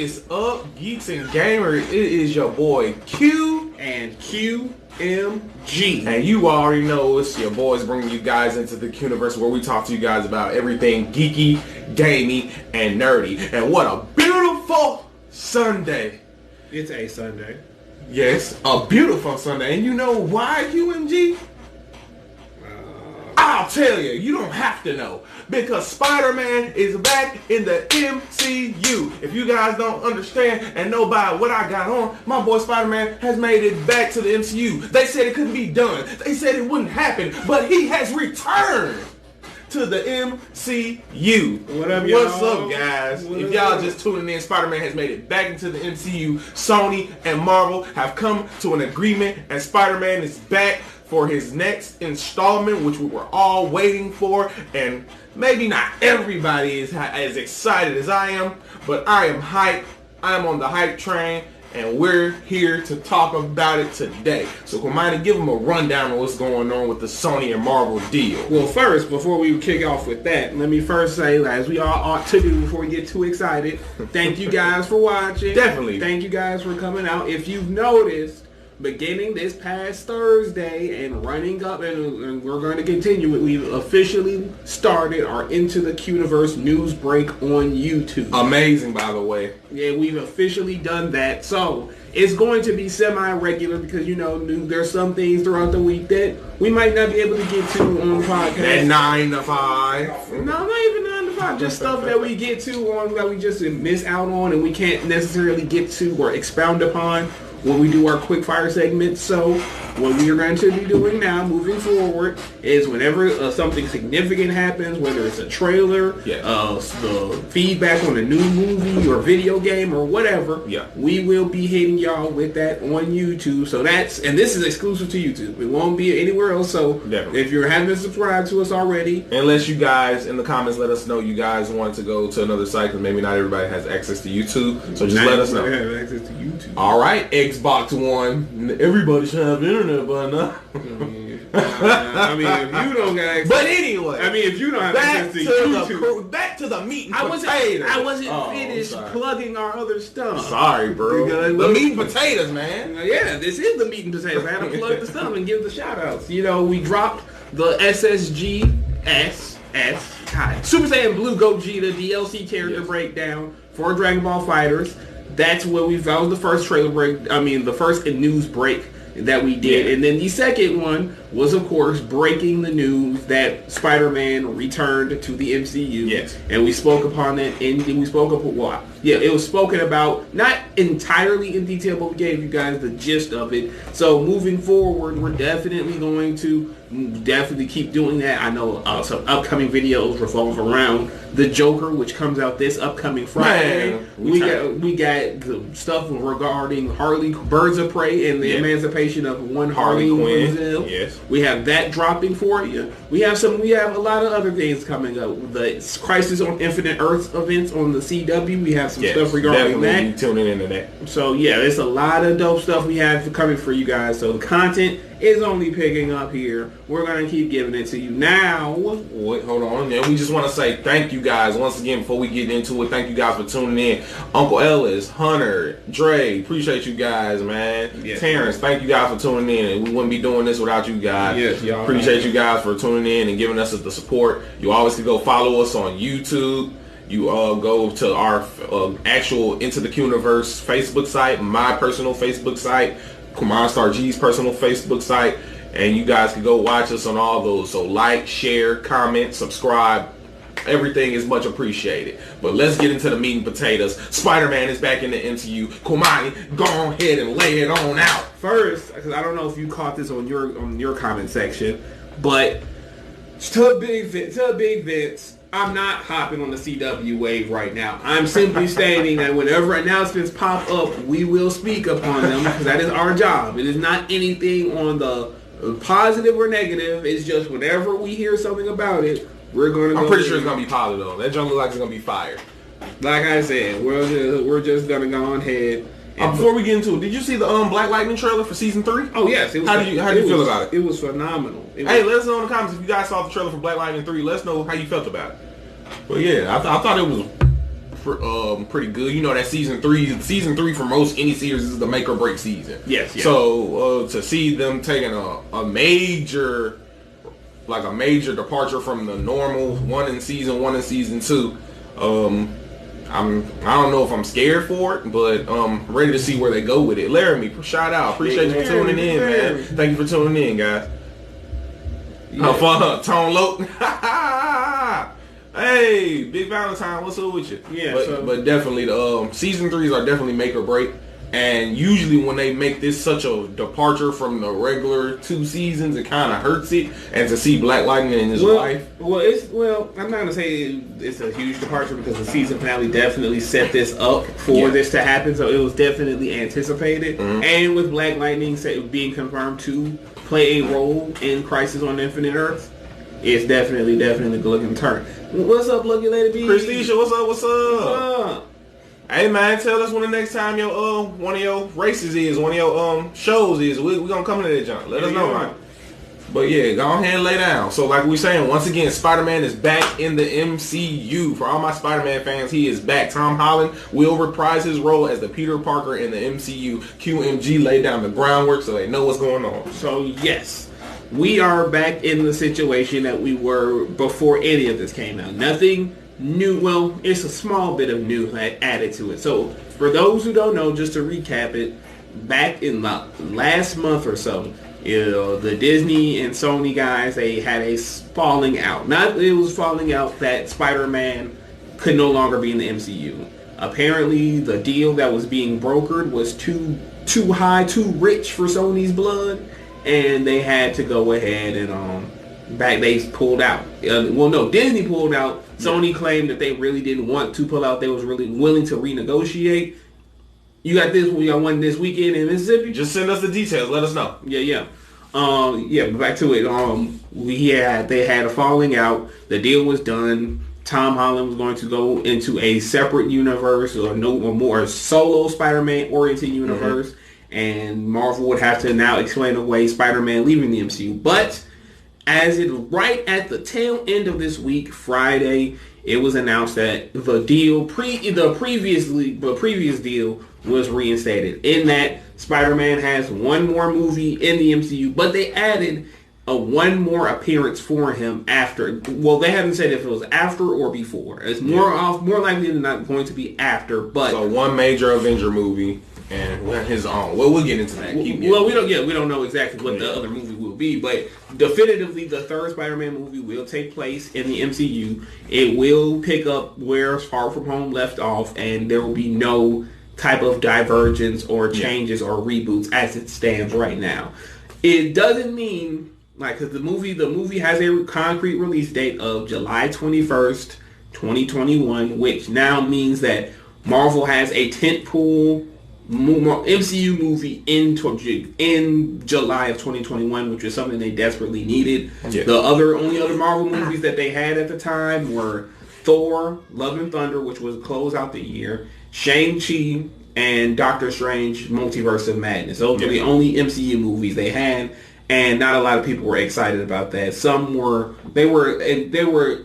is up, geeks and gamers? It is your boy Q and QMG. And you already know it's your boys bringing you guys into the QUNIVERSE, where we talk to you guys about everything geeky, gamey, and nerdy. And what a beautiful Sunday. It's a Sunday. Yes, a beautiful Sunday. And you know why, QMG? I'll tell you. You don't have to know. Because Spider-Man is back in the MCU. If you guys don't understand and know by what I got on, my boy Spider-Man has made it back to the MCU. They said it couldn't be done. They said it wouldn't happen. But he has returned to the MCU. What's up, guys? If y'all just tuning in, Spider-Man has made it back into the MCU. Sony and Marvel have come to an agreement, and Spider-Man is back for his next installment, which we were all waiting for. And maybe not everybody is as excited as I am, but I am hyped. I'm on the hype train, and we're here to talk about it today. So, Kwamani, give them a rundown of what's going on with the Sony and Marvel deal. Well, first, before we kick off with that, let me first say, as we all ought to do before we get too excited, thank you guys for watching. Definitely. Thank you guys for coming out. If you've noticed, beginning this past Thursday and running up, and we're going to continue it, we've officially started our Into the QUNIVERSE news break on YouTube. Amazing, by the way. Yeah, we've officially done that. So it's going to be semi-regular because, you know, there's some things throughout the week that we might not be able to get to on the podcast. At 9 to 5. No, not even 9 to 5. Just stuff that we get to on that we just miss out on and we can't necessarily get to or expound upon when we do our quick fire segments. So what we are going to be doing now, moving forward, is whenever something significant happens, whether it's a trailer, the feedback on a new movie or video game or whatever, we will be hitting y'all with that on YouTube. So and this is exclusive to YouTube. It won't be anywhere else. So if you haven't subscribed to us already, unless you guys in the comments let us know you guys want to go to another site, because maybe not everybody has access to YouTube. So just let us know. Have access to YouTube. All right, Xbox One. Everybody should have internet by now. I mean, if you don't got access, but anyway, I mean, if you don't have access to YouTube, back to the meat and I potatoes. wasn't finished plugging our other stuff. Sorry, bro. The meat and potatoes, man. Yeah, this is the meat and potatoes. I had to plug the stuff and give the shout outs. You know, we dropped the SSG Super Saiyan Blue Gogeta DLC character breakdown for Dragon Ball FighterZ. That was the first trailer break. I mean, the first news break that we did. And then the second one was, of course, breaking the news that Spider-Man returned to the MCU. Yes. And we spoke upon it, and we spoke about, it was spoken about, not entirely in detail, but we gave you guys the gist of it. So moving forward, we're definitely going to keep doing that. I know some upcoming videos revolve around the Joker, which comes out this upcoming Friday. Man, we got the stuff regarding Birds of Prey and the emancipation of one Harley Quinn. Yes. We have that dropping for you. We have a lot of other things coming up. The Crisis on Infinite Earths events on the CW. We have some stuff regarding that. Tuning into that. So yeah, there's a lot of dope stuff we have coming for you guys. So the content is only picking up here. We're gonna keep giving it to you now. Wait, hold on. And we just want to say thank you guys once again before we get into it. Thank you guys for tuning in. Uncle Ellis, Hunter, Dre, appreciate you guys, man. Yes, Terrence, thank you guys for tuning in. And we wouldn't be doing this without you guys. Yes, y'all. Appreciate you guys for tuning in and giving us the support. You always can go follow us on YouTube. You go to our actual Into the QUNIVERSE Facebook site, my personal Facebook site, Kumar Star G's personal Facebook site, and you guys can go watch us on all those. So like, share, comment, subscribe. Everything is much appreciated. But let's get into the meat and potatoes. Spider-Man is back in the MCU. Komani, go ahead and lay it on out. First, because I don't know if you caught this on your comment section, but to Big Vince, I'm not hopping on the CW wave right now. I'm simply stating that whenever announcements pop up, we will speak upon them because that is our job. It is not anything on the positive or negative. It's just whenever we hear something about it, we're going to I'm pretty sure it's going to be positive though. That junk looks like it's going to be fire. Like I said, we're just going to go ahead. Before we get into it, did you see the Black Lightning trailer for season 3? Oh yes. How do you feel about it? It was phenomenal. Hey, let us know in the comments if you guys saw the trailer for Black Lightning 3. Let us know how you felt about it. But yeah, I thought it was pretty good. You know that season three for most any series is the make or break season. Yes. So to see them taking a major departure from the normal one in season 1 and season 2, I don't know if I'm scared for it, but ready to see where they go with it. Laramie, shout out. Appreciate you for tuning in, man. Thank you for tuning in, guys. Have fun, Tone Loc. Hey, Big Valentine, what's up with you? Yeah, but definitely the season 3s are definitely make or break. And usually when they make this such a departure from the regular 2 seasons, it kind of hurts it. And to see Black Lightning and his wife. I'm not going to say it's a huge departure because the season finale definitely set this up for this to happen. So it was definitely anticipated. Mm-hmm. And with Black Lightning being confirmed to play a role in Crisis on Infinite Earths, it's definitely looking to turn. What's up, Lucky Lady B? Christisha, what's up? Hey man, tell us when the next time your one of your races is, one of your shows is. We gonna come to that junk. Let us know, right? But yeah, go ahead and lay down. So like we saying, once again, Spider-Man is back in the MCU. For all my Spider-Man fans, he is back. Tom Holland will reprise his role as the Peter Parker in the MCU. QMG laid down the groundwork so they know what's going on. So yes, we are back in the situation that we were before any of this came out. Nothing new. Well, it's a small bit of new added to it. So for those who don't know, just to recap it, back in the last month or so, the Disney and Sony guys, they had a falling out. It was falling out that Spider-Man could no longer be in the MCU. Apparently the deal that was being brokered was too high, too rich for Sony's blood, and they had to go ahead and they pulled out. Disney pulled out. Sony claimed that they really didn't want to pull out. They was really willing to renegotiate. You got one this weekend in Mississippi? Just send us the details. Let us know. Yeah. But back to it. They had a falling out. The deal was done. Tom Holland was going to go into a separate universe or more solo Spider-Man oriented universe. Mm-hmm. And Marvel would have to now explain away Spider-Man leaving the MCU. But as it right at the tail end of this week, Friday, it was announced that the previous deal was reinstated. In that, Spider-Man has one more movie in the MCU, but they added one more appearance for him after. Well, they haven't said if it was after or before. It's more likely than not going to be after. But so one major Avenger movie and his own. Well, we'll get into that. We don't know exactly what the other movie will be, but definitively the third Spider-Man movie will take place in the MCU. It will pick up where Far From Home left off, and there will be no type of divergence or changes or reboots as it stands right now. It doesn't mean because the movie has a concrete release date of July 21st, 2021, which now means that Marvel has a tentpole MCU movie in July of 2021, which was something they desperately needed. Yeah. The only other Marvel movies that they had at the time were Thor, Love and Thunder, which was close out the year, Shang-Chi, and Doctor Strange, Multiverse of Madness. Those were the only MCU movies they had, and not a lot of people were excited about that. Some were aware and they were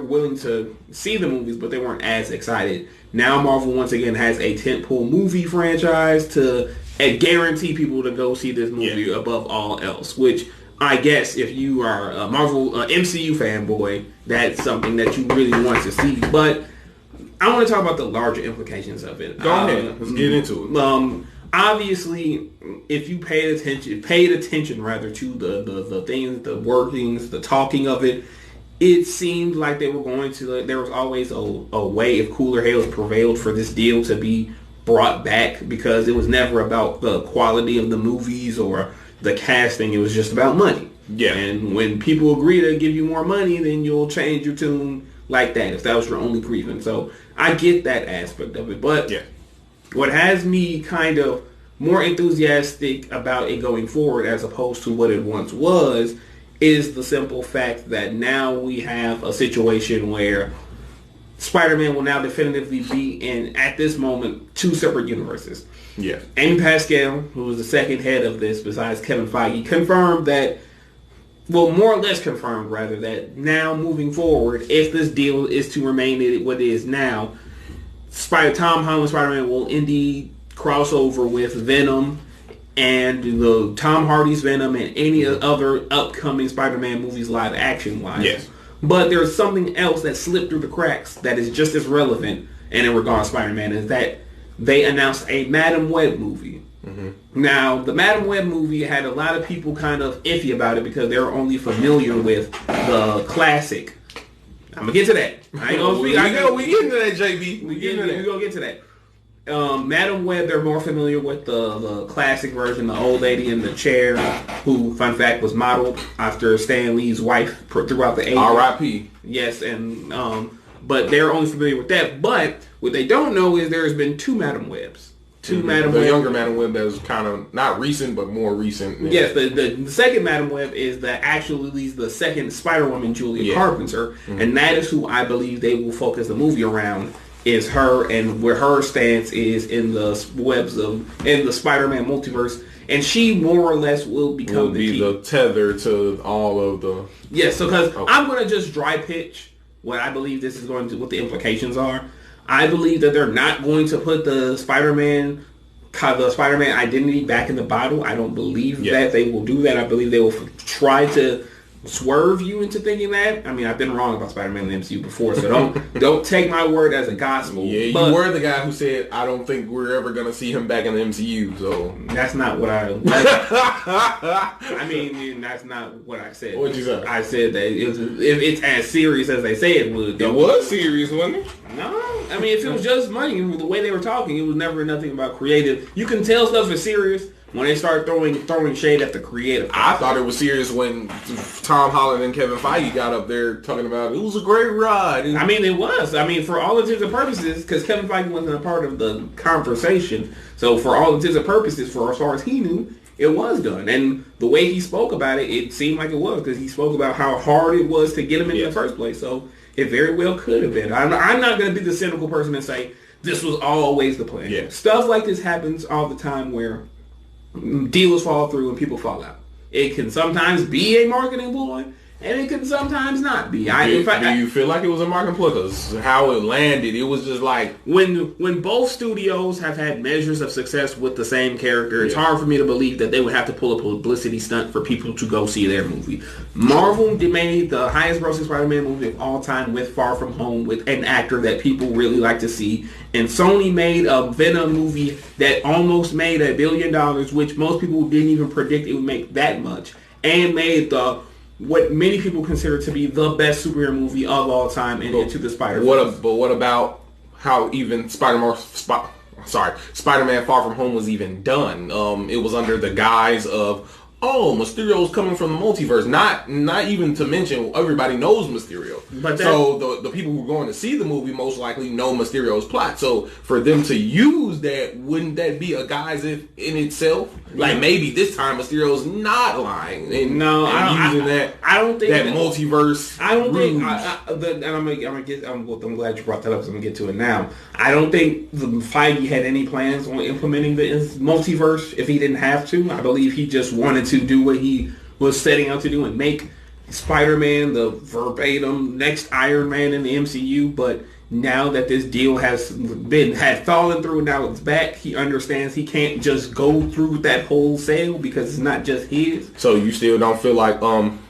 willing to see the movies, but they weren't as excited. Now Marvel once again has a tentpole movie franchise to guarantee people to go see this movie above all else, which I guess if you are a Marvel MCU fanboy, that's something that you really want to see. But I want to talk about the larger implications of it. Go ahead. Let's get into it. Obviously, if you paid attention to the things, the workings, the talking of it, it seemed like they were going to. There was always a way if cooler heads prevailed for this deal to be brought back, because it was never about the quality of the movies or the casting. It was just about money. Yeah. And when people agree to give you more money, then you'll change your tune like that if that was your only grievance. So I get that aspect of it. But what has me kind of more enthusiastic about it going forward as opposed to what it once was is the simple fact that now we have a situation where Spider-Man will now definitively be in, at this moment, 2 separate universes. Yeah. Amy Pascal, who was the second head of this besides Kevin Feige, confirmed that well, more or less confirmed, rather, that now moving forward, if this deal is to remain what it is now, Tom Holland Spider-Man will indeed cross over with Venom and the Tom Hardy's Venom and any other upcoming Spider-Man movies live action wise. Yes. But there's something else that slipped through the cracks that is just as relevant and in regards to Spider-Man is that they announced a Madam Web movie. Now, the Madam Web movie had a lot of people kind of iffy about it because they're only familiar with the classic. I'm gonna get to that. I ain't gonna speak. We getting to that, JB. We gonna get to that. Madam Web, they're more familiar with the classic version, the old lady in the chair, who, fun fact, was modeled after Stan Lee's wife throughout the 80s. R.I.P. Yes, and but they're only familiar with that. But what they don't know is there's been two Madam Webs. The younger Madam Web that was kind of not recent, but more recent. Yeah. Yes, the second Madam Web is the second Spider-Woman, Julia Carpenter, and that is who I believe they will focus the movie around. Is her and where her stance is in the webs in the Spider-Man multiverse, and she more or less will become the tether to all of the. Yes, so because I'm going to just dry pitch what I believe this is going to, what the implications are. I believe that they're not going to put the Spider-Man identity back in the bottle. I don't believe that they will do that. I believe they will try to swerve you into thinking that. I mean, I've been wrong about Spider-Man in the MCU before, so don't take my word as a gospel. Yeah, you were the guy who said, I don't think we're ever going to see him back in the MCU, so... That's not what I mean, that's not what I said. What'd you say? I said that if it's as serious as they say it would. It was serious, wasn't it? No. I mean, if it was just money, the way they were talking, it was never nothing about creative. You can tell stuff is serious when they start throwing shade at the creative. I thought it was serious when Tom Holland and Kevin Feige got up there talking about it was a great ride. I mean, it was. I mean, for all intents and purposes, because Kevin Feige wasn't a part of the conversation. So for all intents and purposes, for as far as he knew, it was done. And the way he spoke about it, it seemed like it was, because he spoke about how hard it was to get him in the first place. So it very well could have been. I'm not going to be the cynical person and say this was always the plan. Yeah. Stuff like this happens all the time where deals fall through and people fall out. It can sometimes be a marketing ploy, and it can sometimes not be. Do you feel like it was a marketing ploy? Because how it landed, it was just like... When both studios have had measures of success with the same character, it's hard for me to believe that they would have to pull a publicity stunt for people to go see their movie. Marvel made the highest grossing Spider-Man movie of all time with Far From Home, with an actor that people really like to see. And Sony made a Venom movie that almost made $1 billion, which most people didn't even predict it would make that much. And made what many people consider to be the best superhero movie of all time, and Into the Spider-Verse. But what about how even Spider-Man Far From Home was even done? It was under the guise of, Mysterio's coming from the multiverse. Not even to mention everybody knows Mysterio. So the people who are going to see the movie most likely know Mysterio's plot. So for them to use that, wouldn't that be a guise in itself? Like maybe this time Mysterio's not lying using that. I don't think that multiverse. I don't think. I'm glad you brought that up. So I'm gonna get to it now. I don't think Feige had any plans on implementing the multiverse if he didn't have to. I believe he just wanted to do what he was setting out to do and make Spider-Man the verbatim next Iron Man in the MCU. But now that this deal had fallen through, now it's back, he understands he can't just go through that whole sale because it's not just his. So you still don't feel like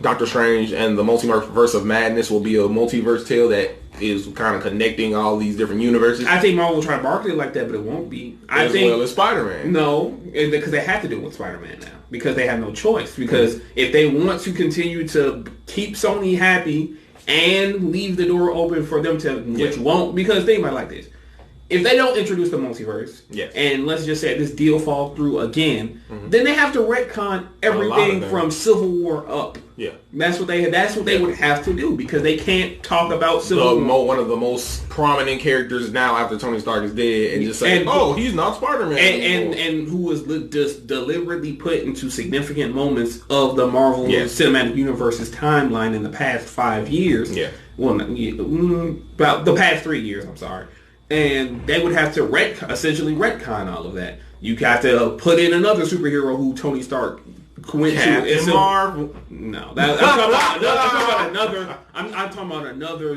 Doctor Strange and the Multiverse of Madness will be a multiverse tale that is kind of connecting all these different universes? I think Marvel will try to market it like that, but it won't be. Well as Spider-Man. No, because they have to do it with Spider-Man now. Because they have no choice. Because if they want to continue to keep Sony happy and leave the door open for them to, which won't, because think about it like this. If they don't introduce the multiverse, and let's just say this deal fall through again, then they have to retcon everything from Civil War up. Yeah, that's what they would have to do, because they can't talk about Civil War. One of the most prominent characters now after Tony Stark is dead, and just say, he's not Spider-Man and who was just deliberately put into significant moments of the Marvel Cinematic Universe's timeline in the past 5 years. Yeah, well, about the past 3 years. I'm sorry. And they would have to essentially retcon all of that. You have to put in another superhero who Tony Stark went to Captain Marvel. No, I'm talking about another. I'm talking about another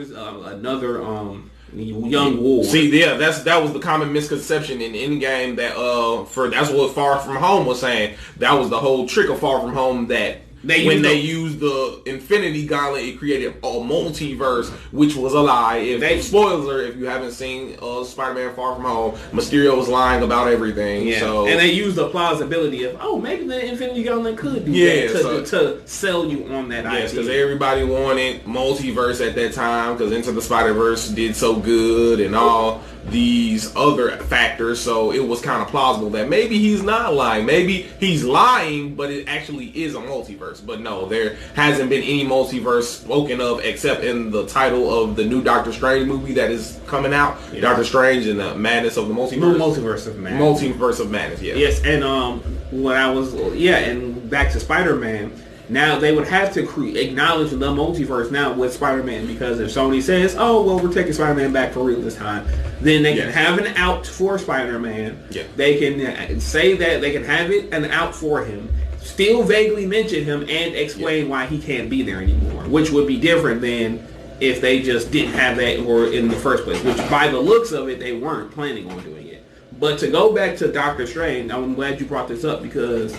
young war. See, yeah, that was the common misconception in Endgame that's what Far From Home was saying. That was the whole trick of Far From Home, that they used the Infinity Gauntlet, it created a multiverse, which was a lie. Spoiler, if you haven't seen Spider-Man Far From Home, Mysterio was lying about everything. Yeah. So, and they used the plausibility of, maybe the Infinity Gauntlet could do that to sell you on that idea. Yes, because everybody wanted multiverse at that time, because Into the Spider-Verse did so good and all these other factors, so it was kind of plausible that maybe he's not lying. Maybe he's lying, but it actually is a multiverse. But no, there hasn't been any multiverse spoken of except in the title of the new Doctor Strange movie that is coming out. Yeah. Doctor Strange and the Madness of the Multiverse. Multiverse of Madness. Multiverse of Madness, yeah. Yes, and and back to Spider-Man. Now, they would have to acknowledge the multiverse now with Spider-Man, because if Sony says, we're taking Spider-Man back for real this time, then they can have an out for Spider-Man. Yeah. They can say that they can have an out for him, still vaguely mention him, and explain why he can't be there anymore, which would be different than if they just didn't have that or in the first place, which by the looks of it, they weren't planning on doing it. But to go back to Doctor Strange, I'm glad you brought this up, because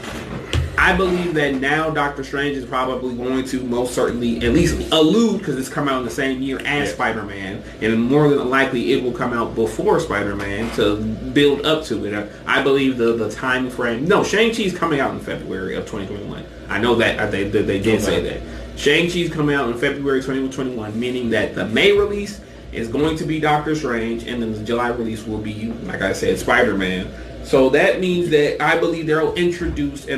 I believe that now Doctor Strange is probably going to most certainly at least allude, because it's come out in the same year as Spider-Man, and more than likely it will come out before Spider-Man to build up to it. I believe the time frame. No, Shang-Chi's coming out in February of 2021. I know that they did say that. Shang-Chi's coming out in February 2021, meaning that the May release is going to be Doctor Strange, and then the July release will be, like I said, Spider-Man. So that means that I believe they'll introduce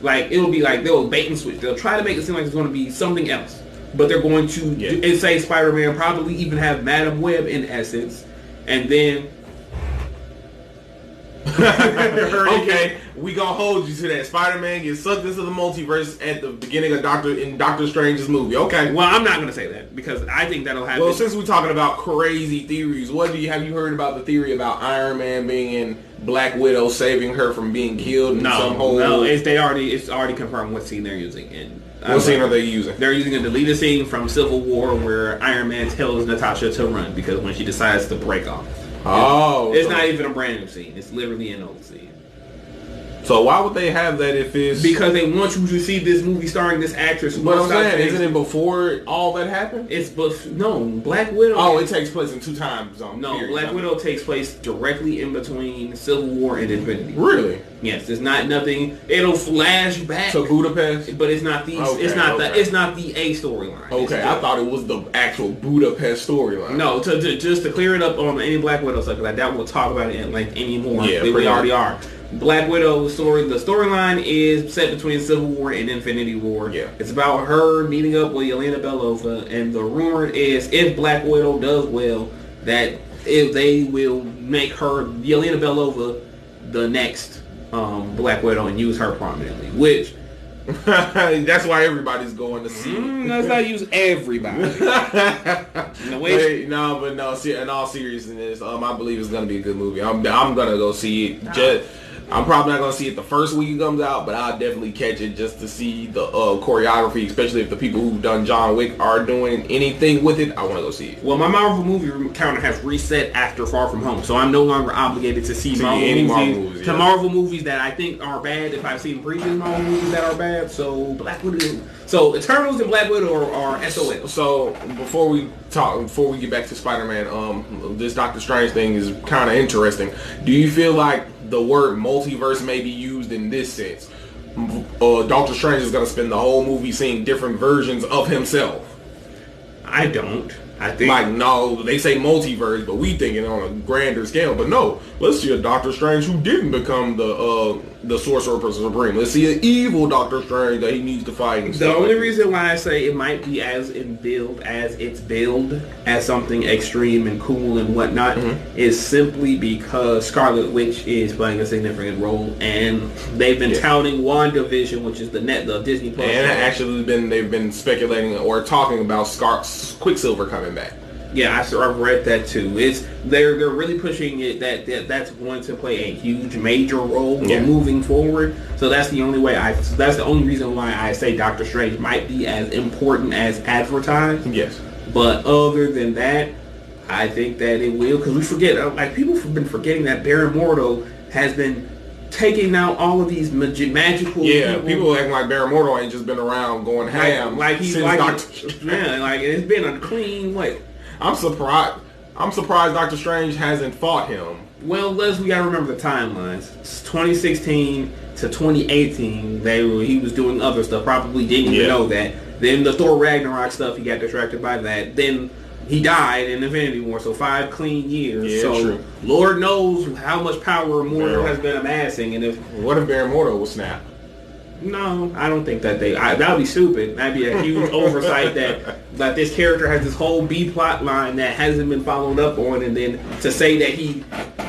like, it'll be like they'll bait and switch. They'll try to make it seem like it's going to be something else, but they're going to say Spider-Man, probably even have Madam Web in essence, and then okay, we gonna hold you to that. Spider-Man gets sucked into the multiverse at the beginning of Doctor Strange's movie. Okay. Well, I'm not gonna say that, because I think that'll happen. Well, since we're talking about crazy theories, have you heard about the theory about Iron Man being in Black Widow, saving her from being killed? It's already confirmed what scene they're using. And what scene are they using? They're using a deleted scene from Civil War where Iron Man tells Natasha to run because when she decides to break off. It's not even a brand new scene. It's literally an old scene. So why would they have that if it's... Because they want you to see this movie starring this actress. But I'm saying, isn't it before all that happened? No, Black Widow... Oh, it takes place in 2 time zones. No, Black Widow takes place directly in between Civil War and Infinity War. Really? Yes, there's not nothing... It'll flash back to Budapest? But it's not the... it's not the A storyline. Okay, I thought it was the actual Budapest storyline. No, just to clear it up on any Black Widow stuff, because I doubt we'll talk about it at length anymore. Yeah, we already are. Black Widow story. The storyline is set between Civil War and Infinity War. Yeah, it's about her meeting up with Yelena Belova, and the rumor is if Black Widow does well, that if they will make her Yelena Belova the next Black Widow and use her prominently, which. That's why everybody's going to see. Let's not use everybody. In all seriousness, I believe it's going to be a good movie. I'm going to go see it. I'm probably not going to see it the first week it comes out, but I'll definitely catch it just to see the choreography, especially if the people who've done John Wick are doing anything with it. I want to go see it. Well, my Marvel movie counter has reset after Far From Home, so I'm no longer obligated to see Marvel movies that I think are bad if I've seen previous Marvel movies that are bad. So Black Widow, Eternals and Black Widow are SOL. So before we get back to Spider-Man, this Doctor Strange thing is kind of interesting. Do you feel like the word multiverse may be used in this sense? Doctor Strange is going to spend the whole movie seeing different versions of himself. I don't. I think they say multiverse, but we thinking on a grander scale. But no, let's see a Doctor Strange who didn't become the Sorcerer Supreme. Let's see an evil Doctor Strange that he needs to fight. The only reason why I say it might be as billed as something extreme and cool and whatnot is simply because Scarlet Witch is playing a significant role, and they've been touting WandaVision, which is the Disney Plus. And actually they've been speculating or talking about Quicksilver coming back. Yeah, I've read that too. They're really pushing it that's going to play a huge major role moving forward. So that's the only reason why I say Doctor Strange might be as important as advertised. Yes. But other than that, I think that it will, because we forget, like, people have been forgetting that Baron Mordo has been taking out all of these magical people acting like Baron Mordo ain't just been around going ham like he's since like Doctor it's been a clean way. I'm surprised Doctor Strange hasn't fought him. Well, we gotta remember the timelines. It's 2016 to 2018, he was doing other stuff. Probably didn't even know that. Then the Thor Ragnarok stuff, he got distracted by that. Then he died in Infinity War, so 5 clean years. Yeah, so true. Lord knows how much power Mordo has been amassing. And what if Baron Mordo will snap? No, I don't think that that would be stupid. That'd be a huge oversight that this character has this whole B plot line that hasn't been followed up on, and then to say that he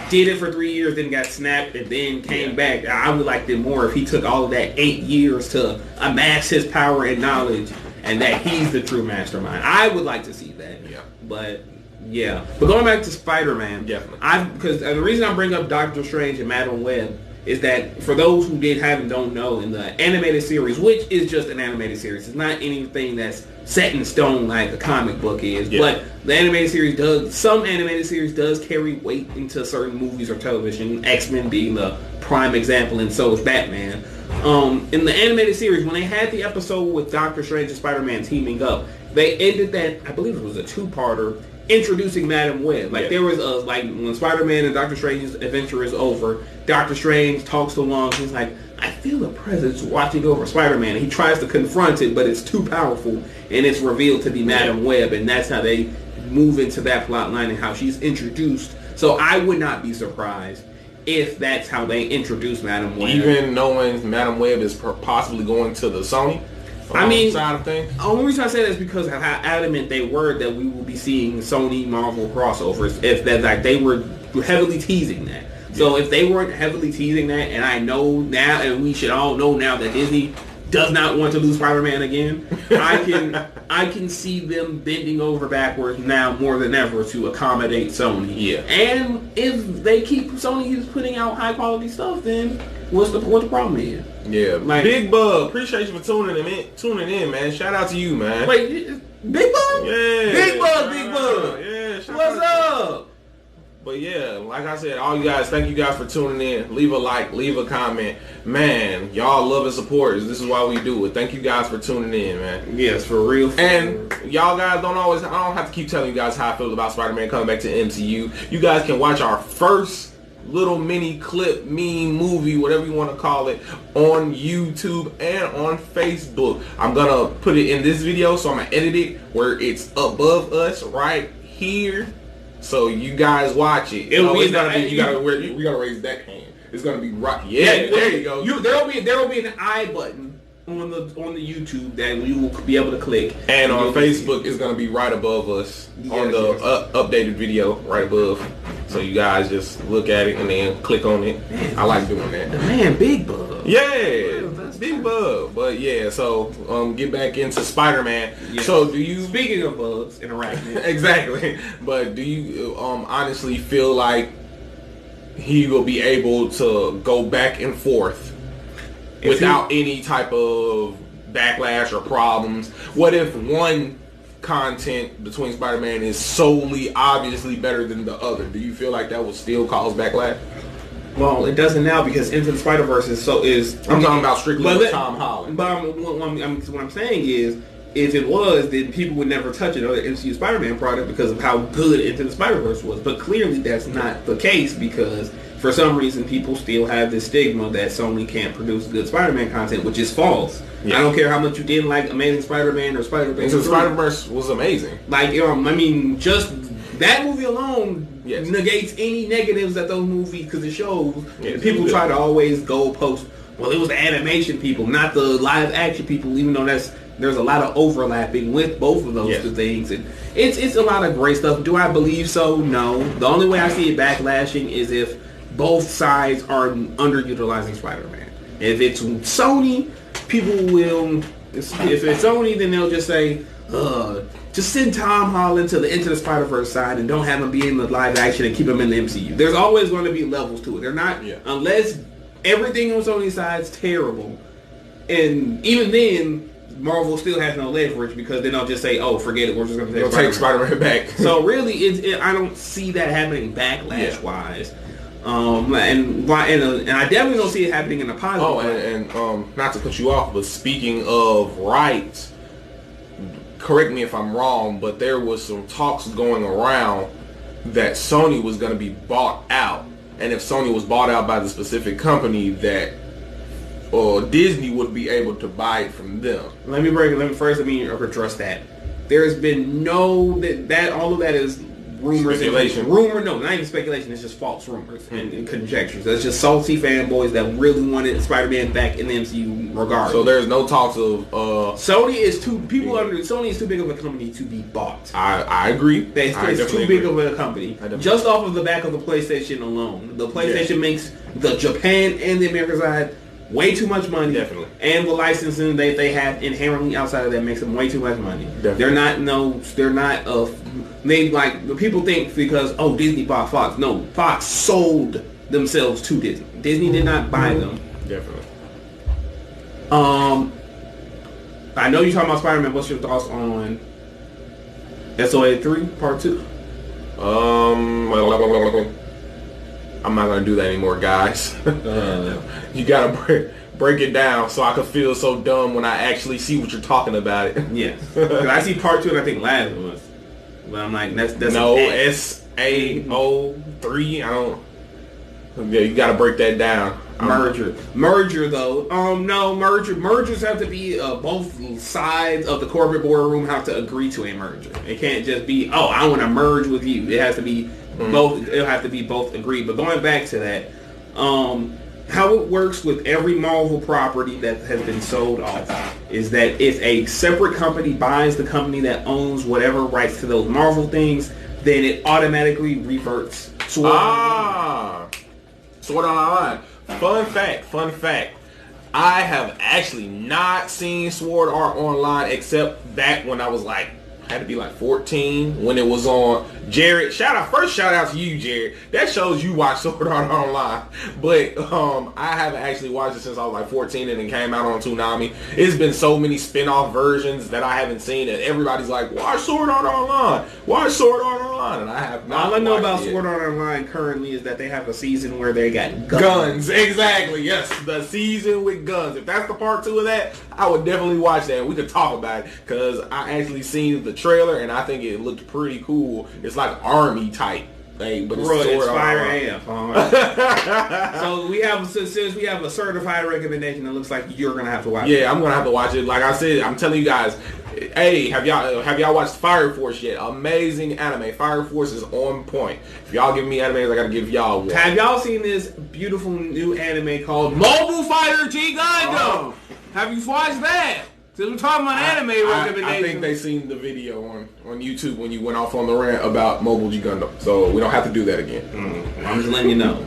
did it for 3 years, then got snapped, and then came back. I would like it more if he took all of that 8 years to amass his power and knowledge, and that he's the true mastermind. I would like to see that. Yeah. But going back to Spider-Man, definitely. Because the reason I bring up Doctor Strange and Madam Web is that for those who don't know, in the animated series, which is just an animated series, it's not anything that's set in stone like a comic book is, but the animated series does carry weight into certain movies or television, X-Men being the prime example, and so is Batman. In the animated series, when they had the episode with Doctor Strange and Spider-Man teaming up, they ended that, I believe it was a 2-parter, introducing Madam Web. There was when Spider-Man and Doctor Strange's adventure is over, Doctor Strange talks along, he's like, I feel a presence watching over Spider-Man. He tries to confront it, but it's too powerful, and it's revealed to be Madam Web, and that's how they move into that plot line and how she's introduced. So I would not be surprised if that's how they introduce Madam Web. Even knowing Madam Web is possibly going to the Sony side of things. The only reason I say that is because of how adamant they were that we will be seeing Sony Marvel crossovers. If that they were heavily teasing that. So if they weren't heavily teasing that, and I know now, and we should all know now that Disney does not want to lose Spider-Man again, I can see them bending over backwards now more than ever to accommodate Sony. Yeah. And if they keep Sony putting out high quality stuff, then what's the problem here? Yeah. Big Bug, appreciate you for tuning in, man. Shout out to you, man. Wait, Big Bug? Yeah. Big Bug. Yeah. What's up? But yeah, like I said, all you guys, thank you guys for tuning in. Leave a like, leave a comment. Man, y'all love and support. This is why we do it. Thank you guys for tuning in, man. Yes, for real. And y'all guys I don't have to keep telling you guys how I feel about Spider-Man coming back to MCU. You guys can watch our first little mini clip, meme, movie, whatever you want to call it, on YouTube and on Facebook. I'm going to put it in this video, so I'm going to edit it where it's above us right here. So you guys watch it. We gotta raise that hand. It's gonna be right. Yeah, there you go. There'll be an I button on the YouTube that you will be able to click. And on Facebook, it's gonna be right above us on the updated video, right above. So you guys just look at it and then click on it. Man, I like doing that. The man, Big Bug. Yeah, Big Bug. But yeah, so get back into Spider-Man. Yes. So do you? Speaking of bugs and arachnids. Exactly. But do you honestly feel like he will be able to go back and forth without any type of backlash or problems? What if one content between Spider-Man is solely obviously better than the other? Do you feel like that will still cause backlash? Well, it doesn't now because Into the Spider-Verse I'm talking about strictly with Tom Holland. But what I'm saying is, if it was, then people would never touch another MCU Spider-Man product because of how good Into the Spider-Verse was. But clearly that's not the case because for some reason people still have this stigma that Sony can't produce good Spider-Man content, which is false. Yeah. I don't care how much you didn't like Amazing Spider-Man or Spider-Man. Into the Spider-Verse was amazing. Just that movie alone negates any negatives that those movies, because it shows people try to always go post, well, it was the animation people, not the live action people, even though there's a lot of overlapping with both of those two things. And it's a lot of great stuff. Do I believe so? No. The only way I see it backlashing is if both sides are underutilizing Spider-Man. If it's Sony, people will, if it's Sony, then they'll just say, just send Tom Holland to the Into the Spider-Verse side and don't have him be in the live action and keep him in the MCU. There's always going to be levels to it. They're not, unless everything on Sony's side is terrible. And even then, Marvel still has no leverage because they don't just say, "Oh, forget it. We're just going to take Spider-Man back." So really, I don't see that happening backlash wise. And I definitely don't see it happening in a positive way. And not to cut you off, but speaking of rights, correct me if I'm wrong, but there was some talks going around that Sony was going to be bought out, and if Sony was bought out by the specific company, that Disney would be able to buy it from them. Let me address that. There's been no that all of that is rumors. Speculation. No, not even speculation. It's just false rumors and conjectures. That's just salty fanboys that really wanted Spider-Man back in the MCU regardless. So there's no talks of Sony is too big of a company to be bought. I agree. It's too big of a company. Just off of the back of the PlayStation alone. The PlayStation makes the Japan and the American side way too much money. Definitely. And the licensing that they have inherently outside of that makes them way too much money. Definitely. The people think because Disney bought Fox. No, Fox sold themselves to Disney. Disney did not buy them. Definitely. I know you're talking about Spider-Man. What's your thoughts on SOA 3 Part 2? I'm not gonna do that anymore, guys. You gotta break it down so I can feel so dumb when I actually see what you're talking about it. Yes. I see Part 2 and I think Lazarus. But I'm like, that's no SAO3. I don't. Yeah, you gotta break that down. Merger though. No merger. Mergers have to be both sides of the corporate boardroom have to agree to a merger. It can't just be I want to merge with you. It has to be both. It'll have to be both agreed. But going back to that, how it works with every Marvel property that has been sold off is that if a separate company buys the company that owns whatever rights to those Marvel things, then it automatically reverts. Sword Art Online. Fun fact. I have actually not seen Sword Art Online except back when I was had to be 14 when it was on. Jared, shout out to you, Jared. That shows you watch Sword Art Online. But I haven't actually watched it since I was 14 and it came out on Toonami. It's been so many spin-off versions that I haven't seen and everybody's like, watch Sword Art Online. Watch Sword Art Online. And I have not. All I know about Sword Art Online currently is that they have a season where they got guns. Exactly. Yes. The season with guns. If that's the part 2 of that, I would definitely watch that. We could talk about it because I actually seen the trailer and I think it looked pretty cool. It's like army type thing, but it's Fire AF. So since we have a certified recommendation, it looks like you're gonna have to watch it. Yeah, I'm gonna have to watch it. Like I said, I'm telling you guys, hey, have y'all watched Fire Force yet? Amazing anime. Fire Force is on point. If y'all give me animes, I gotta give y'all one. Have y'all seen this beautiful new anime called Mobile Fighter G Gundam? Have you watched that? Since we're talking about anime recommendations. I think they seen the video on YouTube when you went off on the rant about Mobile G Gundam. So we don't have to do that again. I'm just letting you know.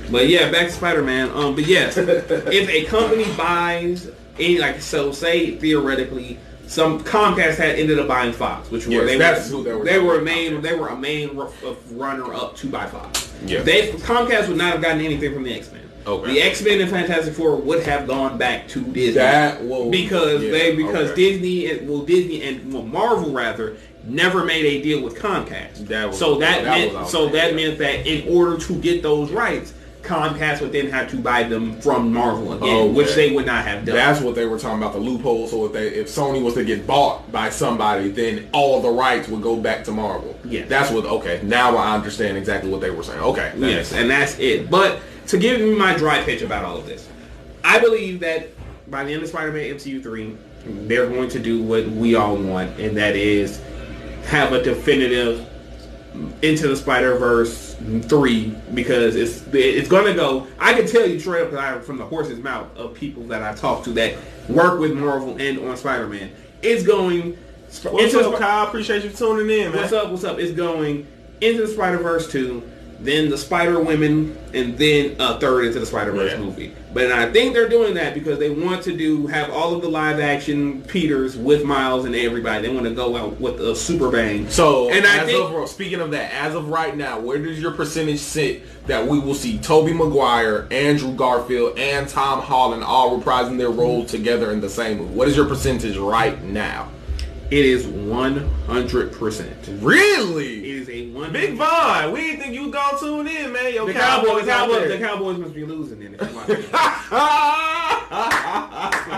But yeah, back to Spider-Man. But yes, if a company buys say theoretically, some Comcast had ended up buying Fox, which were they were a main runner up to buy Fox. Yeah. Comcast would not have gotten anything from the X-Men. Okay. The X-Men and Fantastic Four would have gone back to Disney because Disney and Marvel rather never made a deal with Comcast. That meant that in order to get those rights, Comcast would then have to buy them from Marvel again, which they would not have done. That's what they were talking about, the loophole. So if Sony was to get bought by somebody, then all the rights would go back to Marvel. Yeah. That's what. Okay. Now I understand exactly what they were saying. Okay. Yes, and that's it. But to give you my dry pitch about all of this, I believe that by the end of Spider-Man MCU 3, they're going to do what we all want, and that is have a definitive Into the Spider-Verse 3, because it's going to go. I can tell you straight up from the horse's mouth of people that I talk to that work with Marvel and on Spider-Man. It's going. What's up, Kyle? Appreciate you tuning in, man. What's up? It's going Into the Spider-Verse 2. then the Spider-Women, and then a third Into the Spider-Verse movie. But I think they're doing that because they want to have all of the live action Peters with Miles and everybody. They want to go out with a super bang. So, and speaking of that, as of right now, where does your percentage sit that we will see Tobey Maguire, Andrew Garfield, and Tom Holland all reprising their roles together in the same movie? What is your percentage right now? It is 100%. Really? It is a 100%. Big Von, we didn't think you was gonna tune in, man. Yo, the Cowboys must be losing in it. The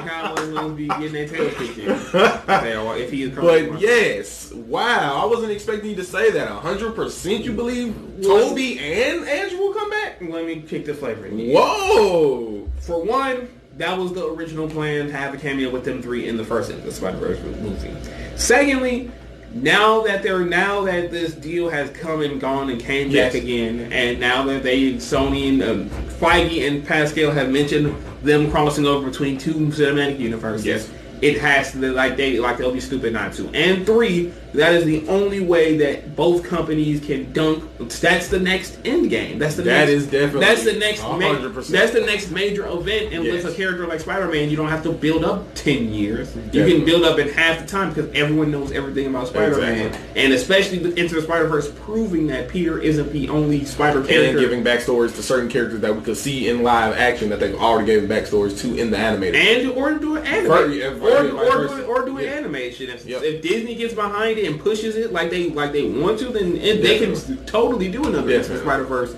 Cowboys must be getting their tails kicked in. If he is but yes, wow, I wasn't expecting you to say that. 100% you believe Tobey and Andrew will come back? Let me kick the flavor in. Whoa! For one, that was the original plan, to have a cameo with them three in the first Into the Spider-Verse movie. Secondly, now that this deal has come and gone and came back again, and now that Sony and Feige and Pascal have mentioned them crossing over between two cinematic universes, it has to they'll be stupid not to. And three, that is the only way that both companies can dunk. That's the next end game. That's the next 100%. That's the next major event. And with a character like Spider-Man, you don't have to build up 10 years. You can build up in half the time because everyone knows everything about Spider-Man. Exactly. And especially with Into the Spider-Verse proving that Peter isn't the only Spider character. And giving backstories to certain characters that we could see in live action that they've already given backstories to in the animated. Or do an animation. Or do an animation. If Disney gets behind it and pushes it like they want to, then they can totally do another Into the Spider-Verse.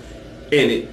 And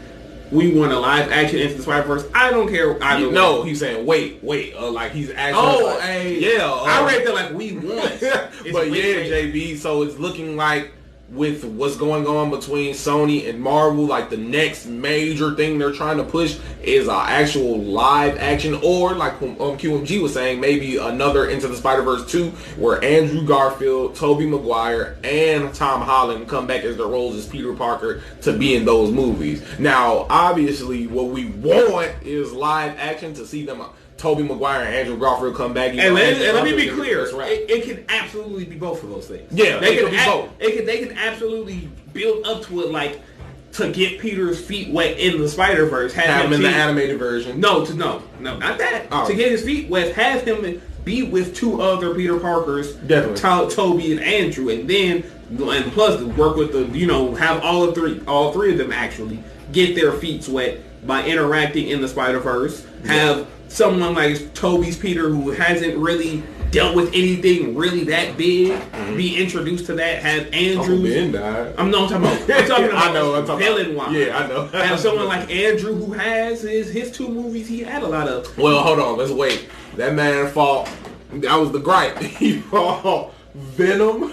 we want a live action Into the Spider-Verse. I don't care. No, he's saying wait. Like he's actually. I read that like we want. But JB. So it's looking like, with what's going on between Sony and Marvel, like the next major thing they're trying to push is an actual live action, or like QMG was saying, maybe another Into the Spider-Verse 2 where Andrew Garfield, Tobey Maguire, and Tom Holland come back as their roles as Peter Parker to be in those movies. Now, obviously, what we want is live action, to see them Tobey Maguire and Andrew Garfield come back. And let me be clear, it can absolutely be both of those things. Yeah, they can be both. They can absolutely build up to it, like to get Peter's feet wet in the Spider-Verse. Have him in the animated version. No, not that. Oh. To get his feet wet, have him be with two other Peter Parkers, definitely, Tobey and Andrew, and plus work with have all three of them actually get their feet wet by interacting in the Spider-Verse. Have someone like Tobey's Peter, who hasn't really dealt with anything really that big, be introduced to that. Have Andrew. I'm talking about villain-wise. Yeah, I know. Have someone like Andrew, who has his two movies. He had a lot of. Well, hold on. Let's wait. That man fought. That was the gripe. He fought Venom.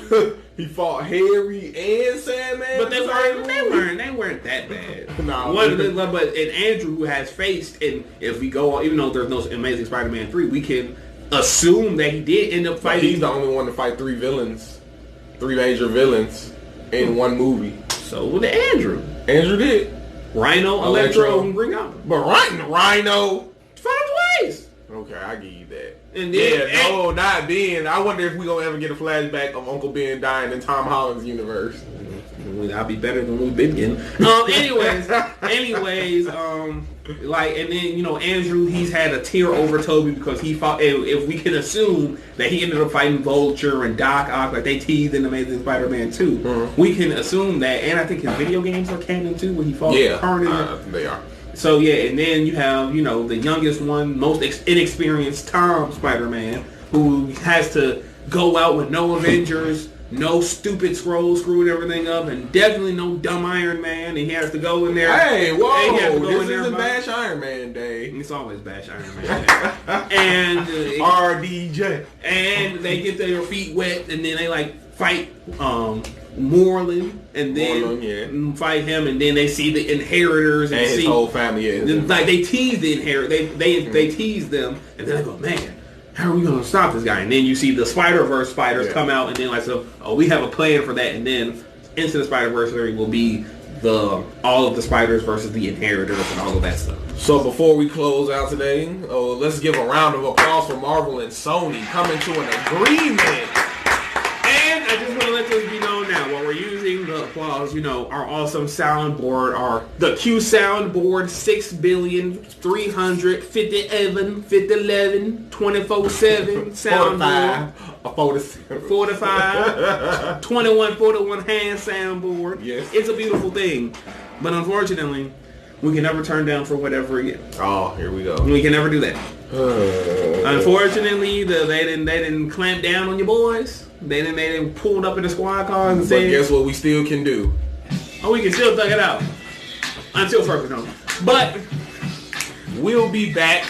He fought Harry and Sandman. But they weren't that bad. No. But Andrew, who has faced, and if we go, even though there's no Amazing Spider-Man 3, we can assume that he did end up fighting. He's the only one to fight three major villains in one movie. So did Andrew. Andrew did. Rhino, Electro, and Green Goblin. But Rhino fought him twice. Okay, I give you that. And then, not Ben. I wonder if we're going to ever get a flashback of Uncle Ben dying in Tom Holland's universe. I'll be better than we've been getting. Anyways, and then, Andrew, he's had a tear over Tobey because he fought, if we can assume that he ended up fighting Vulture and Doc Ock, like they teased in Amazing Spider-Man 2, we can assume that, and I think his video games are canon too, when he fought Carnage. They are. So, and then you have, the youngest one, most inexperienced Tom Spider-Man, who has to go out with no Avengers, no stupid Scrolls screwing everything up, and definitely no dumb Iron Man, and he has to go in there. Hey, whoa, this isn't Bash Iron Man Day. It's always Bash Iron Man Day. And RDJ. And they get their feet wet, and then they, fight Moreland, and then fight him, and then they see the inheritors and his whole family. They tease the inheritors. They tease them, and then they go, man, how are we going to stop this guy? And then you see the Spider-Verse fighters come out, and then we have a plan for that, and then Into the Spider-Verse will be all of the spiders versus the inheritors and all of that stuff. So before we close out today, let's give a round of applause for Marvel and Sony coming to an agreement. And I just want to let this be known now, while we're using the applause, because, you know, our awesome soundboard, the Q soundboard 6,350,11,50,11 24/7 soundboard. 45 2141 hand soundboard. Yes. It's a beautiful thing. But unfortunately, we can never turn down for whatever again. Oh, here we go. We can never do that. Unfortunately, they didn't clamp down on your boys. They didn't pull up in the squad cars and But say, guess what we still can do? oh, we can still thug it out. Until further notice. But we'll be back.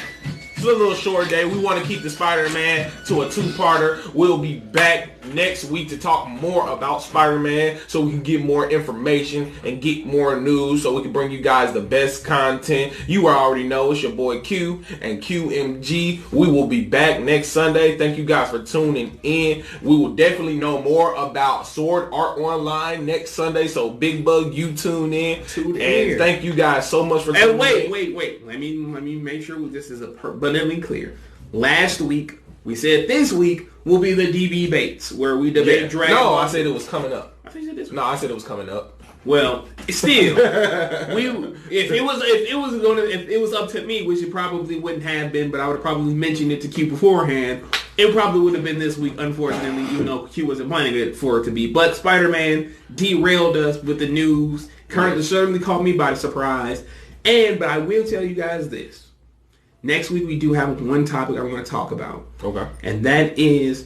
It's a little short day. We want to keep the Spider-Man to a two-parter. We'll be back next week to talk more about Spider-Man so we can get more information and get more news so we can bring you guys the best content. You already know it's your boy Q and QMG. We will be back next Sunday. Thank you guys for tuning in. We will definitely know more about Sword Art Online next Sunday, so Big Bug, you tune in. And thank you guys so much for tuning in. Wait. Let me make sure this is abundantly clear. Last week, we said this week will be the DB Bates, where we debate Dragon Ball. No, I said it was coming up. I think you said this week. No, I said it was coming up. Well, still, if it was up to me, which it probably wouldn't have been, but I would have probably mentioned it to Q beforehand. It probably would have been this week, unfortunately, even though Q wasn't planning it for it to be. But Spider-Man derailed us with the news. Currently, certainly caught me by surprise. But I will tell you guys this. Next week, we do have one topic I'm going to talk about. Okay. And that is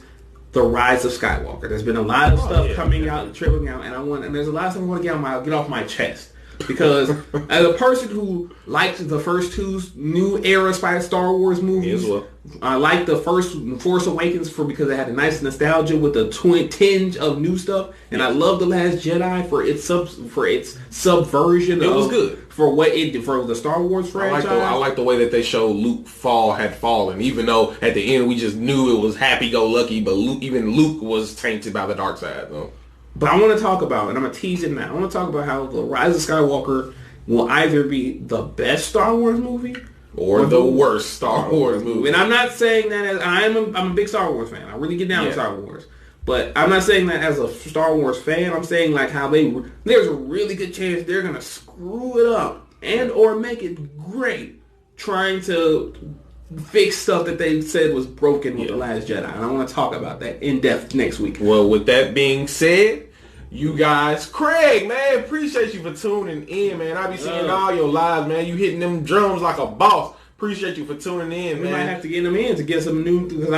the rise of Skywalker. There's been a lot of stuff coming out and trickling out, and there's a lot of stuff I want to get off my chest. Because as a person who likes the first two new era Star Wars movies, I like the first Force Awakens because it had a nice nostalgia with a tinge of new stuff, and I love The Last Jedi for its subversion. It was good for what it did for the Star Wars franchise. I like the way that they showed Luke had fallen, even though at the end we just knew it was happy-go-lucky, but Luke was tainted by the dark side, though. But I want to talk about, and I'm going to tease it now, I want to talk about how The Rise of Skywalker will either be the best Star Wars movie or the worst Star Wars movie. And I'm not saying that as, I'm a big Star Wars fan. I really get down with Star Wars. But I'm not saying that as a Star Wars fan. I'm saying like how there's a really good chance they're going to screw it up and or make it great trying to fix stuff that they said was broken with The Last Jedi. And I want to talk about that in depth next week. Well, with that being said, you guys, Craig, man, appreciate you for tuning in, man. I be seeing all your lives, man. You hitting them drums like a boss. Appreciate you for tuning in, man. We might have to get them in to get some new, because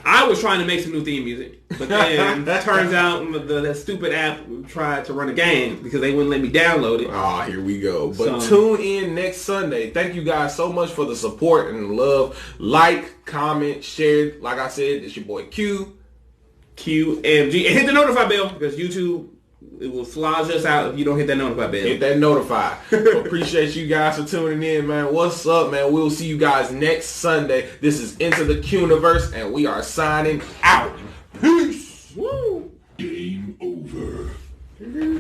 I was trying to make some new theme music, but then turns out that stupid app tried to run a game because they wouldn't let me download it. Oh, here we go. But tune in next Sunday. Thank you guys so much for the support and love. Like, comment, share. Like I said, it's your boy Q. QMG. And hit the notify bell because YouTube, it will flog us out if you don't hit that notify bell. Hit that notify. Appreciate you guys for tuning in, man. What's up, man? We'll see you guys next Sunday. This is Into the QUNIVERSE, and we are signing out. Peace. Woo. Game over. There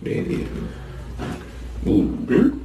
it is. Ooh.